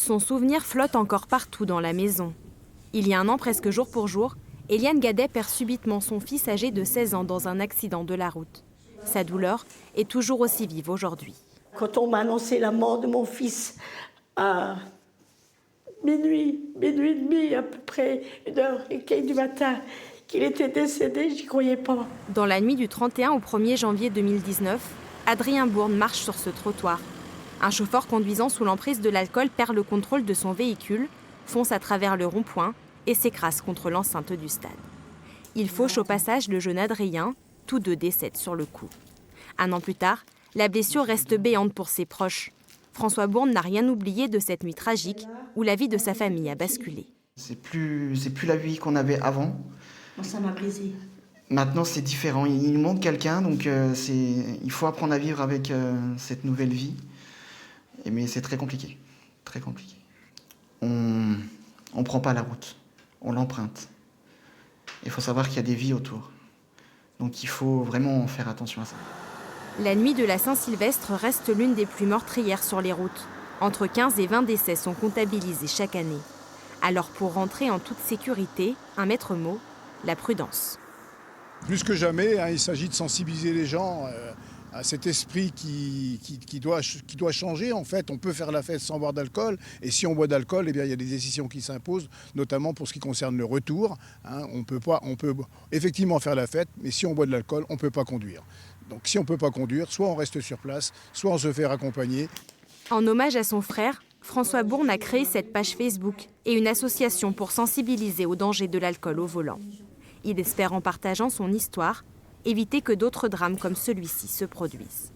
Son souvenir flotte encore partout dans la maison. Il y a un an, presque jour pour jour, Eliane Gadet perd subitement son fils âgé de 16 ans dans un accident de la route. Sa douleur est toujours aussi vive aujourd'hui. Quand on m'a annoncé la mort de mon fils à minuit et demi, à peu près 1h15 du matin, qu'il était décédé, j'y croyais pas. Dans la nuit du 31 au 1er janvier 2019, Adrien Bourne marche sur ce trottoir. Un chauffeur conduisant sous l'emprise de l'alcool perd le contrôle de son véhicule, fonce à travers le rond-point et s'écrase contre l'enceinte du stade. Il fauche au passage le jeune Adrien, tous deux décèdent sur le coup. Un an plus tard, la blessure reste béante pour ses proches. François Bourne n'a rien oublié de cette nuit tragique où la vie de sa famille a basculé. C'est plus la vie qu'on avait avant. Ça m'a brisé. Maintenant, c'est différent. Il nous manque quelqu'un, donc il faut apprendre à vivre avec cette nouvelle vie. Mais c'est très compliqué, très compliqué. On ne prend pas la route, on l'emprunte. Il faut savoir qu'il y a des vies autour. Donc il faut vraiment faire attention à ça. La nuit de la Saint-Sylvestre reste l'une des plus meurtrières sur les routes. Entre 15 et 20 décès sont comptabilisés chaque année. Alors pour rentrer en toute sécurité, un maître mot, la prudence. Plus que jamais, il s'agit de sensibiliser les gens à cet esprit qui doit changer. En fait, on peut faire la fête sans boire d'alcool. Et si on boit d'alcool, eh bien, il y a des décisions qui s'imposent, notamment pour ce qui concerne le retour. On peut effectivement faire la fête, mais si on boit de l'alcool, on ne peut pas conduire. Donc si on ne peut pas conduire, soit on reste sur place, soit on se fait raccompagner. En hommage à son frère, François Bourne a créé cette page Facebook et une association pour sensibiliser au danger de l'alcool au volant. Il espère, en partageant son histoire, éviter que d'autres drames comme celui-ci se produisent.